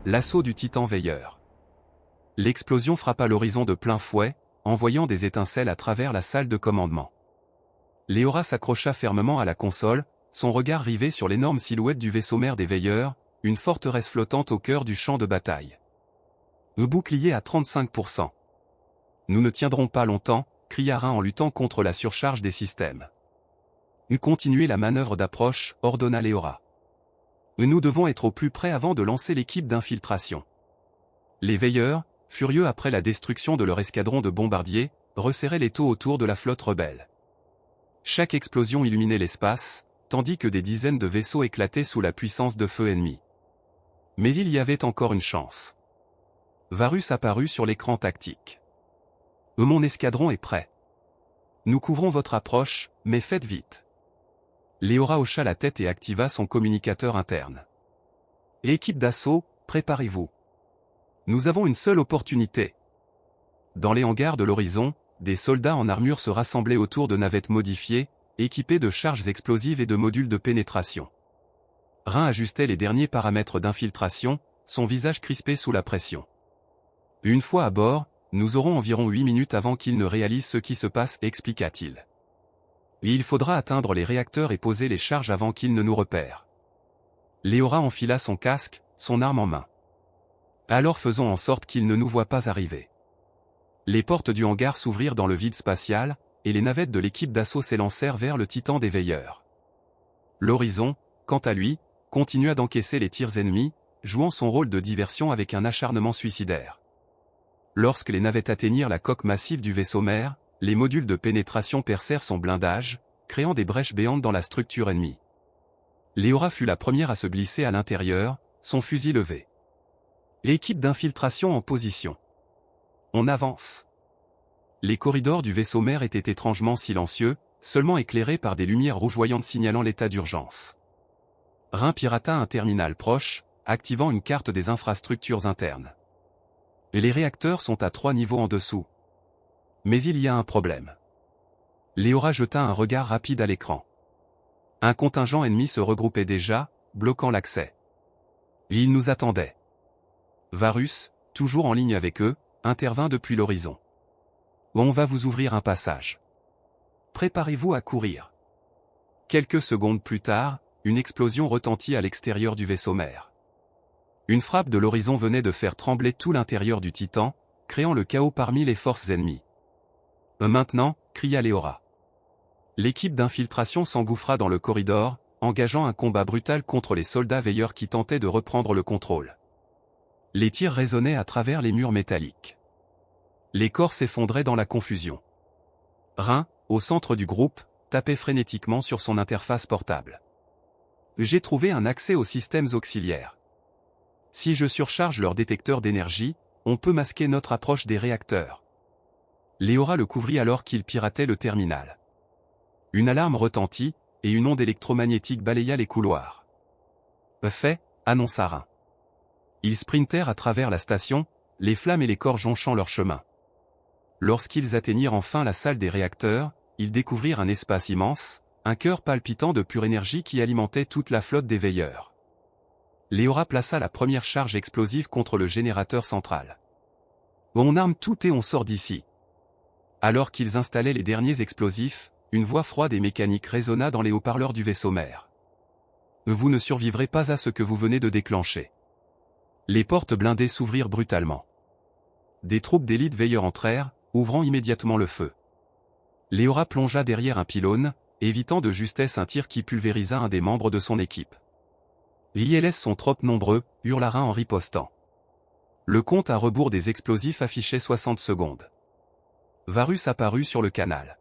L'assaut du titan veilleur. L'explosion frappa l'horizon de plein fouet, envoyant des étincelles à travers la salle de commandement. Leora s'accrocha fermement à la console, son regard rivé sur l'énorme silhouette du vaisseau mère des veilleurs, une forteresse flottante au cœur du champ de bataille. Le bouclier à 35%. Nous ne tiendrons pas longtemps, cria Rhin en luttant contre la surcharge des systèmes. Continuez la manœuvre d'approche, ordonna Leora. Nous devons être au plus près avant de lancer l'équipe d'infiltration. Les veilleurs, furieux après la destruction de leur escadron de bombardiers, resserraient l'étau autour de la flotte rebelle. Chaque explosion illuminait l'espace, tandis que des dizaines de vaisseaux éclataient sous la puissance de feu ennemi. Mais il y avait encore une chance. Varus apparut sur l'écran tactique. Mon escadron est prêt. Nous couvrons votre approche, mais faites vite. Leora hocha la tête et activa son communicateur interne. Équipe d'assaut, préparez-vous. Nous avons une seule opportunité. Dans les hangars de l'horizon, des soldats en armure se rassemblaient autour de navettes modifiées, équipées de charges explosives et de modules de pénétration. Rhin ajustait les derniers paramètres d'infiltration, son visage crispé sous la pression. Une fois à bord, nous aurons environ 8 minutes avant qu'ils ne réalisent ce qui se passe, expliqua-t-il. Et il faudra atteindre les réacteurs et poser les charges avant qu'ils ne nous repèrent. Leora enfila son casque, son arme en main. Alors faisons en sorte qu'ils ne nous voient pas arriver. Les portes du hangar s'ouvrirent dans le vide spatial, et les navettes de l'équipe d'assaut s'élancèrent vers le titan des veilleurs. L'horizon, quant à lui, continua d'encaisser les tirs ennemis, jouant son rôle de diversion avec un acharnement suicidaire. Lorsque les navettes atteignirent la coque massive du vaisseau mère, les modules de pénétration percèrent son blindage, créant des brèches béantes dans la structure ennemie. Leora fut la première à se glisser à l'intérieur, son fusil levé. L'équipe d'infiltration en position. On avance. Les corridors du vaisseau mère étaient étrangement silencieux, seulement éclairés par des lumières rougeoyantes signalant l'état d'urgence. Rhin pirata un terminal proche, activant une carte des infrastructures internes. Et les réacteurs sont à 3 niveaux en dessous. Mais il y a un problème. Leora jeta un regard rapide à l'écran. Un contingent ennemi se regroupait déjà, bloquant l'accès. Ils nous attendaient. Varus, toujours en ligne avec eux, intervint depuis l'horizon. On va vous ouvrir un passage. Préparez-vous à courir. Quelques secondes plus tard, une explosion retentit à l'extérieur du vaisseau mère. Une frappe de l'horizon venait de faire trembler tout l'intérieur du Titan, créant le chaos parmi les forces ennemies. Maintenant, cria Leora. L'équipe d'infiltration s'engouffra dans le corridor, engageant un combat brutal contre les soldats veilleurs qui tentaient de reprendre le contrôle. Les tirs résonnaient à travers les murs métalliques. Les corps s'effondraient dans la confusion. Rhin, au centre du groupe, tapait frénétiquement sur son interface portable. J'ai trouvé un accès aux systèmes auxiliaires. Si je surcharge leur détecteur d'énergie, on peut masquer notre approche des réacteurs. Leora le couvrit alors qu'il piratait le terminal. Une alarme retentit, et une onde électromagnétique balaya les couloirs. Fait, annonça Rhin. Ils sprintèrent à travers la station, les flammes et les corps jonchant leur chemin. Lorsqu'ils atteignirent enfin la salle des réacteurs, ils découvrirent un espace immense, un cœur palpitant de pure énergie qui alimentait toute la flotte des veilleurs. Leora plaça la première charge explosive contre le générateur central. On arme tout et on sort d'ici. Alors qu'ils installaient les derniers explosifs, une voix froide et mécanique résonna dans les haut-parleurs du vaisseau mère. Vous ne survivrez pas à ce que vous venez de déclencher. Les portes blindées s'ouvrirent brutalement. Des troupes d'élite veilleurs entrèrent, ouvrant immédiatement le feu. Leora plongea derrière un pylône, évitant de justesse un tir qui pulvérisa un des membres de son équipe. Les ILS sont trop nombreux, hurla Rhin en ripostant. Le compte à rebours des explosifs affichait 60 secondes. Varus apparut sur le canal.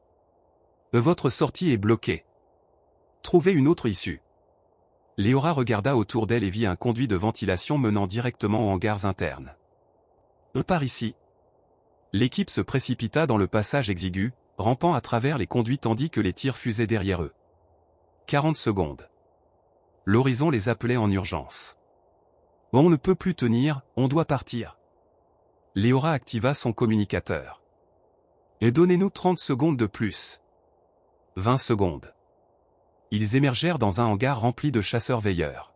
Votre sortie est bloquée. Trouvez une autre issue. Leora regarda autour d'elle et vit un conduit de ventilation menant directement aux hangars internes. Par ici. L'équipe se précipita dans le passage exigu, rampant à travers les conduits tandis que les tirs fusaient derrière eux. 40 secondes. L'horizon les appelait en urgence. On ne peut plus tenir, on doit partir. Leora activa son communicateur. Et donnez-nous 30 secondes de plus. 20 secondes. Ils émergèrent dans un hangar rempli de chasseurs-veilleurs.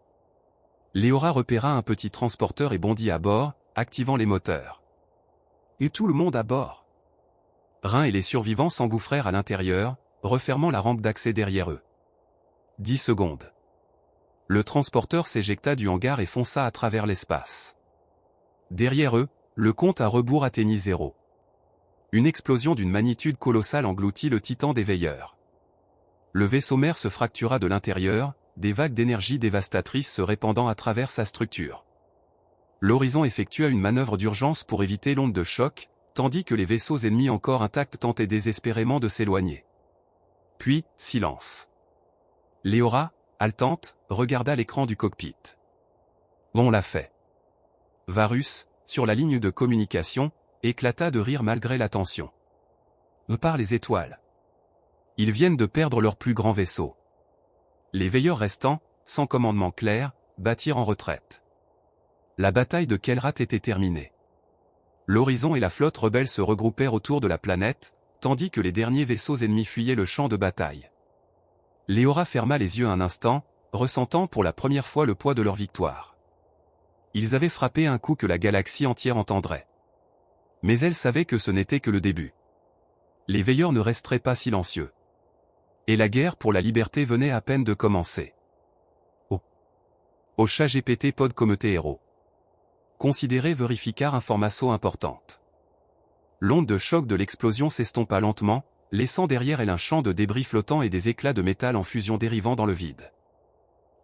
Léora repéra un petit transporteur et bondit à bord, activant les moteurs. Et tout le monde à bord. Rhin et les survivants s'engouffrèrent à l'intérieur, refermant la rampe d'accès derrière eux. 10 secondes. Le transporteur s'éjecta du hangar et fonça à travers l'espace. Derrière eux, le compte à rebours atteignit 0. Une explosion d'une magnitude colossale engloutit le titan des veilleurs. Le vaisseau mère se fractura de l'intérieur, des vagues d'énergie dévastatrices se répandant à travers sa structure. L'Horizon effectua une manœuvre d'urgence pour éviter l'onde de choc, tandis que les vaisseaux ennemis encore intacts tentaient désespérément de s'éloigner. Puis, silence. Léora, haletante, regarda l'écran du cockpit. On l'a fait. Varus, sur la ligne de communication, éclata de rire malgré la tension. Par les étoiles. Ils viennent de perdre leur plus grand vaisseau. Les veilleurs restants, sans commandement clair, battirent en retraite. La bataille de Kelrat était terminée. L'Horizon et la flotte rebelle se regroupèrent autour de la planète, tandis que les derniers vaisseaux ennemis fuyaient le champ de bataille. Léora ferma les yeux un instant, ressentant pour la première fois le poids de leur victoire. Ils avaient frappé un coup que la galaxie entière entendrait. Mais elle savait que ce n'était que le début. Les veilleurs ne resteraient pas silencieux. Et la guerre pour la liberté venait à peine de commencer. Au chat GPT pod comité héros. Considérez verificar information importante. L'onde de choc de l'explosion s'estompa lentement, laissant derrière elle un champ de débris flottants et des éclats de métal en fusion dérivant dans le vide.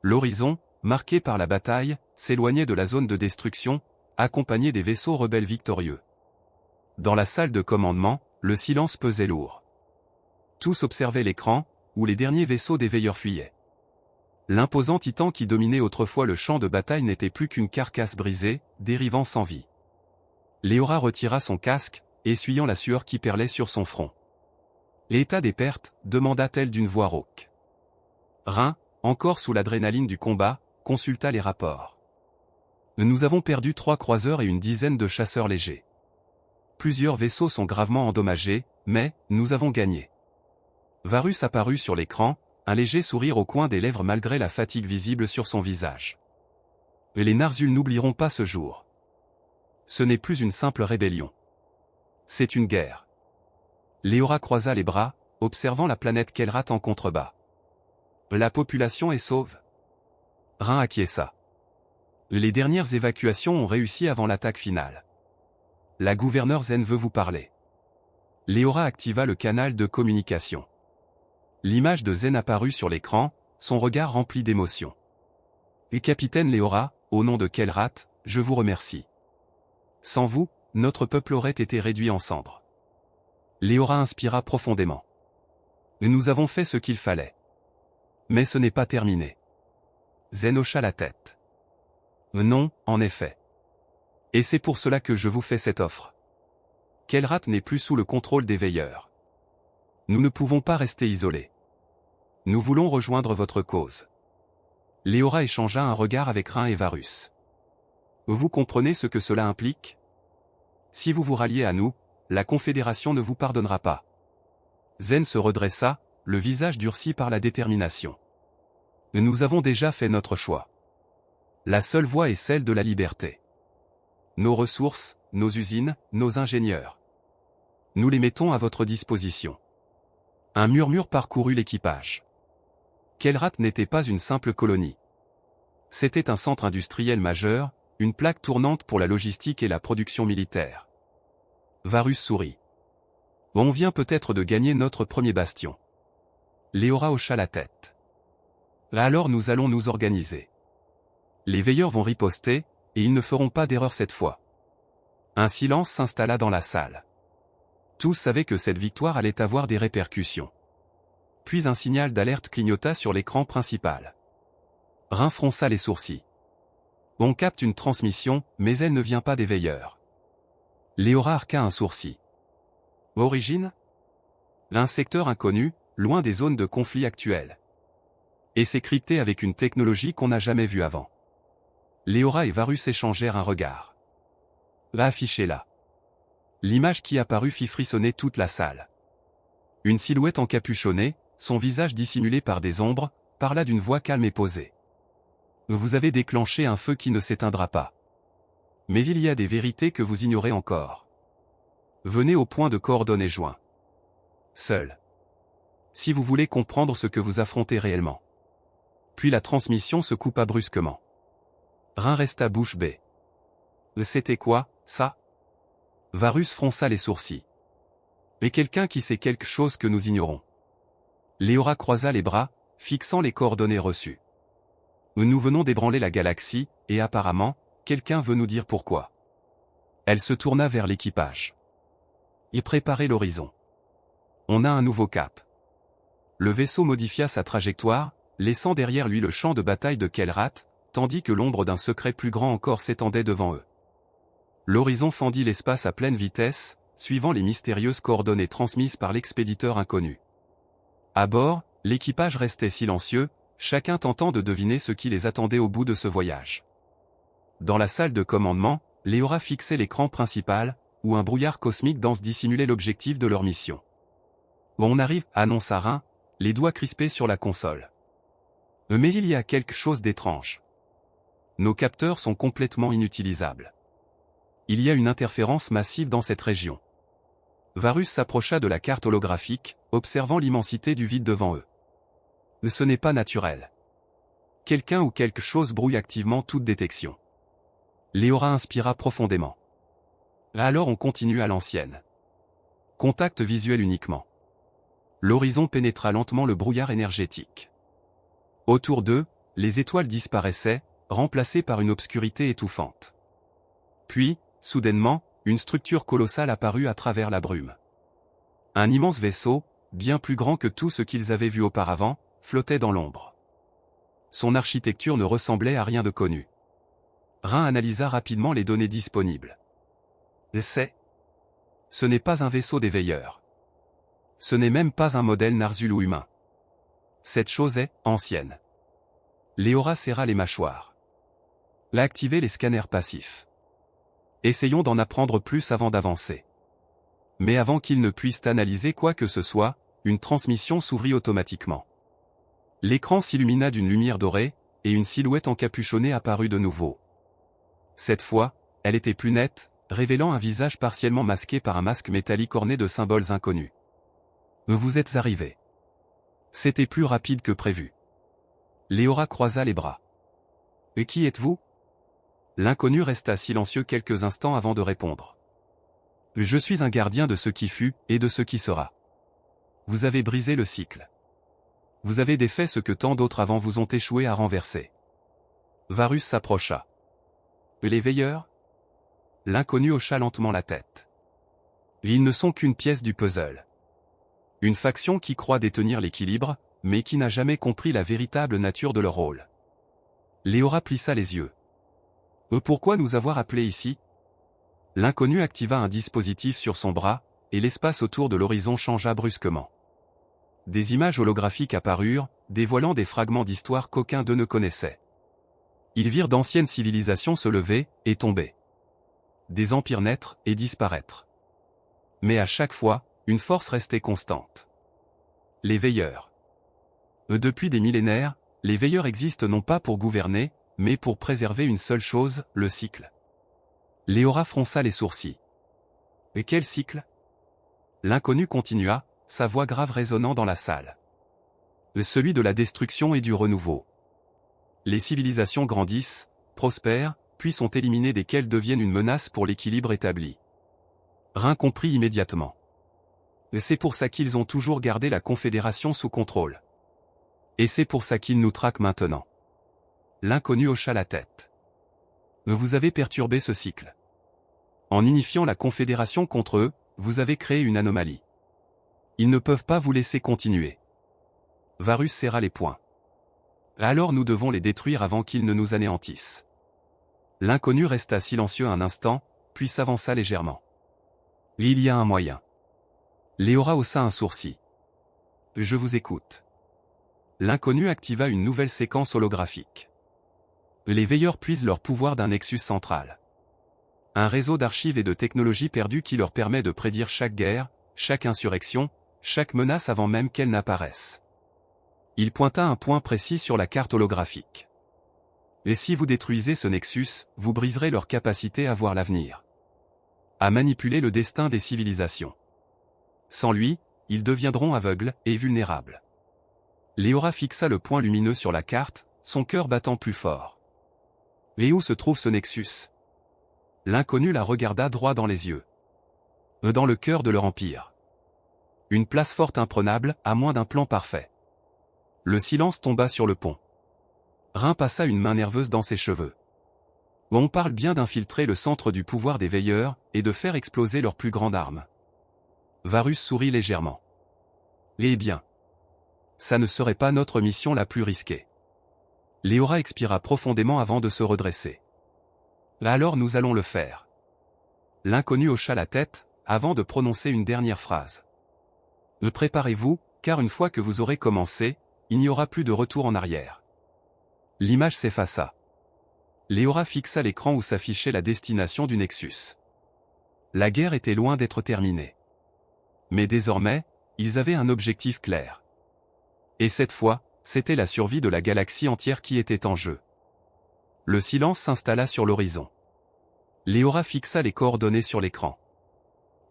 L'horizon, marqué par la bataille, s'éloignait de la zone de destruction, accompagné des vaisseaux rebelles victorieux. Dans la salle de commandement, le silence pesait lourd. Tous observaient l'écran, où les derniers vaisseaux des veilleurs fuyaient. L'imposant titan qui dominait autrefois le champ de bataille n'était plus qu'une carcasse brisée, dérivant sans vie. Léora retira son casque, essuyant la sueur qui perlait sur son front. « L'état des pertes » demanda-t-elle d'une voix rauque. Rhin, encore sous l'adrénaline du combat, consulta les rapports. « Nous avons perdu 3 croiseurs et une dizaine de chasseurs légers. Plusieurs vaisseaux sont gravement endommagés, mais nous avons gagné. » Varus apparut sur l'écran, un léger sourire au coin des lèvres malgré la fatigue visible sur son visage. « Les Narzuls n'oublieront pas ce jour. Ce n'est plus une simple rébellion. C'est une guerre. » Léora croisa les bras, observant la planète Kelrat en contrebas. « La population est sauve. » Rhin acquiesça. Les dernières évacuations ont réussi avant l'attaque finale. La gouverneure Zen veut vous parler. Léora activa le canal de communication. L'image de Zen apparut sur l'écran, son regard rempli d'émotion. « Et capitaine Léora, au nom de Kelrat, je vous remercie. Sans vous, notre peuple aurait été réduit en cendres. » Léora inspira profondément. « Nous avons fait ce qu'il fallait. Mais ce n'est pas terminé. » Zen hocha la tête. « Non, en effet. Et c'est pour cela que je vous fais cette offre. Kelrat n'est plus sous le contrôle des veilleurs. Nous ne pouvons pas rester isolés. Nous voulons rejoindre votre cause. » Léora échangea un regard avec Rhin et Varus. « Vous comprenez ce que cela implique? Si vous vous ralliez à nous, la Confédération ne vous pardonnera pas. » Zen se redressa, le visage durci par la détermination. « Nous avons déjà fait notre choix. La seule voie est celle de la liberté. Nos ressources, nos usines, nos ingénieurs. Nous les mettons à votre disposition. » Un murmure parcourut l'équipage. Kelrat n'était pas une simple colonie. C'était un centre industriel majeur, une plaque tournante pour la logistique et la production militaire. Varus sourit. « On vient peut-être de gagner notre premier bastion. » Léora hocha la tête. « Alors nous allons nous organiser. Les veilleurs vont riposter, et ils ne feront pas d'erreur cette fois. » Un silence s'installa dans la salle. Tous savaient que cette victoire allait avoir des répercussions. Puis un signal d'alerte clignota sur l'écran principal. Rhin fronça les sourcils. « On capte une transmission, mais elle ne vient pas des veilleurs. » Léora arqua un sourcil. « Origine ? Un secteur inconnu, loin des zones de conflit actuelles. Et c'est crypté avec une technologie qu'on n'a jamais vue avant. » Léora et Varus échangèrent un regard. « Affichez-la. » L'image qui apparut fit frissonner toute la salle. Une silhouette encapuchonnée, son visage dissimulé par des ombres, parla d'une voix calme et posée. « Vous avez déclenché un feu qui ne s'éteindra pas. Mais il y a des vérités que vous ignorez encore. Venez au point de coordonnées joints. Seul. Si vous voulez comprendre ce que vous affrontez réellement. Puis la transmission se coupa brusquement. Rhin resta bouche bée. C'était quoi, ça? Varus fronça les sourcils. Mais quelqu'un qui sait quelque chose que nous ignorons. Léora croisa les bras, fixant les coordonnées reçues. Nous venons d'ébranler la galaxie, et apparemment, quelqu'un veut nous dire pourquoi. Elle se tourna vers l'équipage. Et préparez l'horizon. On a un nouveau cap. Le vaisseau modifia sa trajectoire, laissant derrière lui le champ de bataille de Kelrat, tandis que l'ombre d'un secret plus grand encore s'étendait devant eux. L'horizon fendit l'espace à pleine vitesse, suivant les mystérieuses coordonnées transmises par l'expéditeur inconnu. À bord, l'équipage restait silencieux, chacun tentant de deviner ce qui les attendait au bout de ce voyage. Dans la salle de commandement, Léora fixait l'écran principal, où un brouillard cosmique dense dissimulait l'objectif de leur mission. « On arrive » annonça Rhin, les doigts crispés sur la console. Mais il y a quelque chose d'étrange. Nos capteurs sont complètement inutilisables. Il y a une interférence massive dans cette région. Varus s'approcha de la carte holographique, observant l'immensité du vide devant eux. Ce n'est pas naturel. Quelqu'un ou quelque chose brouille activement toute détection. Léora inspira profondément. Alors on continue à l'ancienne. Contact visuel uniquement. L'horizon pénétra lentement le brouillard énergétique. Autour d'eux, les étoiles disparaissaient, remplacées par une obscurité étouffante. Puis, soudainement, une structure colossale apparut à travers la brume. Un immense vaisseau, bien plus grand que tout ce qu'ils avaient vu auparavant, flottait dans l'ombre. Son architecture ne ressemblait à rien de connu. Rhin analysa rapidement les données disponibles. Ce n'est pas un vaisseau des veilleurs. Ce n'est même pas un modèle Narzul ou humain. Cette chose est ancienne. Léora serra les mâchoires. Activez les scanners passifs. Essayons d'en apprendre plus avant d'avancer. Mais avant qu'ils ne puissent analyser quoi que ce soit, une transmission s'ouvrit automatiquement. L'écran s'illumina d'une lumière dorée, et une silhouette encapuchonnée apparut de nouveau. Cette fois, elle était plus nette, révélant un visage partiellement masqué par un masque métallique orné de symboles inconnus. Vous êtes arrivés. C'était plus rapide que prévu. Léora croisa les bras. Et qui êtes-vous? L'inconnu resta silencieux quelques instants avant de répondre. Je suis un gardien de ce qui fut, et de ce qui sera. Vous avez brisé le cycle. Vous avez défait ce que tant d'autres avant vous ont échoué à renverser. Varus s'approcha. Les veilleurs? L'inconnu hocha lentement la tête. Ils ne sont qu'une pièce du puzzle. Une faction qui croit détenir l'équilibre, mais qui n'a jamais compris la véritable nature de leur rôle. Léora plissa les yeux. Pourquoi nous avoir appelés ici? L'inconnu activa un dispositif sur son bras, et l'espace autour de l'horizon changea brusquement. Des images holographiques apparurent, dévoilant des fragments d'histoire qu'aucun d'eux ne connaissait. Ils virent d'anciennes civilisations se lever, et tomber. Des empires naître, et disparaître. Mais à chaque fois, une force restait constante. Les veilleurs. Depuis des millénaires, les veilleurs existent non pas pour gouverner, mais pour préserver une seule chose, le cycle. Léora fronça les sourcils. Et quel cycle? L'inconnu continua, sa voix grave résonnant dans la salle. Celui de la destruction et du renouveau. Les civilisations grandissent, prospèrent, puis sont éliminées desquelles deviennent une menace pour l'équilibre établi. Rhin comprit immédiatement. C'est pour ça qu'ils ont toujours gardé la Confédération sous contrôle. Et c'est pour ça qu'ils nous traquent maintenant. L'inconnu hocha la tête. Vous avez perturbé ce cycle. En unifiant la Confédération contre eux, vous avez créé une anomalie. Ils ne peuvent pas vous laisser continuer. Varus serra les poings. Alors nous devons les détruire avant qu'ils ne nous anéantissent. L'inconnu resta silencieux un instant, puis s'avança légèrement. Il y a un moyen. Léora haussa un sourcil. Je vous écoute. L'inconnu activa une nouvelle séquence holographique. Les veilleurs puisent leur pouvoir d'un nexus central. Un réseau d'archives et de technologies perdues qui leur permet de prédire chaque guerre, chaque insurrection, chaque menace avant même qu'elle n'apparaisse. Il pointa un point précis sur la carte holographique. Et si vous détruisez ce Nexus, vous briserez leur capacité à voir l'avenir, à manipuler le destin des civilisations. Sans lui, ils deviendront aveugles et vulnérables. Leora fixa le point lumineux sur la carte, son cœur battant plus fort. Et où se trouve ce Nexus? L'inconnu la regarda droit dans les yeux. Dans le cœur de leur empire. Une place forte imprenable, à moins d'un plan parfait. Le silence tomba sur le pont. Rin passa une main nerveuse dans ses cheveux. On parle bien d'infiltrer le centre du pouvoir des veilleurs, et de faire exploser leur plus grande arme. Varus sourit légèrement. Eh bien, ça ne serait pas notre mission la plus risquée. Leora expira profondément avant de se redresser. Alors nous allons le faire. L'inconnu hocha la tête, avant de prononcer une dernière phrase. Préparez-vous, car une fois que vous aurez commencé, il n'y aura plus de retour en arrière. L'image s'effaça. Leora fixa l'écran où s'affichait la destination du Nexus. La guerre était loin d'être terminée. Mais désormais, ils avaient un objectif clair. Et cette fois, c'était la survie de la galaxie entière qui était en jeu. Le silence s'installa sur l'horizon. Leora fixa les coordonnées sur l'écran.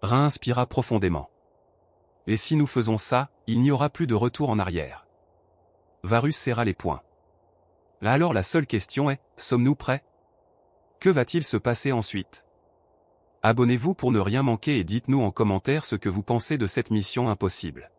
Rin inspira profondément. Et si nous faisons ça, il n'y aura plus de retour en arrière. Varus serra les poings. Alors la seule question est, sommes-nous prêts? Que va-t-il se passer ensuite? Abonnez-vous pour ne rien manquer et dites-nous en commentaire ce que vous pensez de cette mission impossible.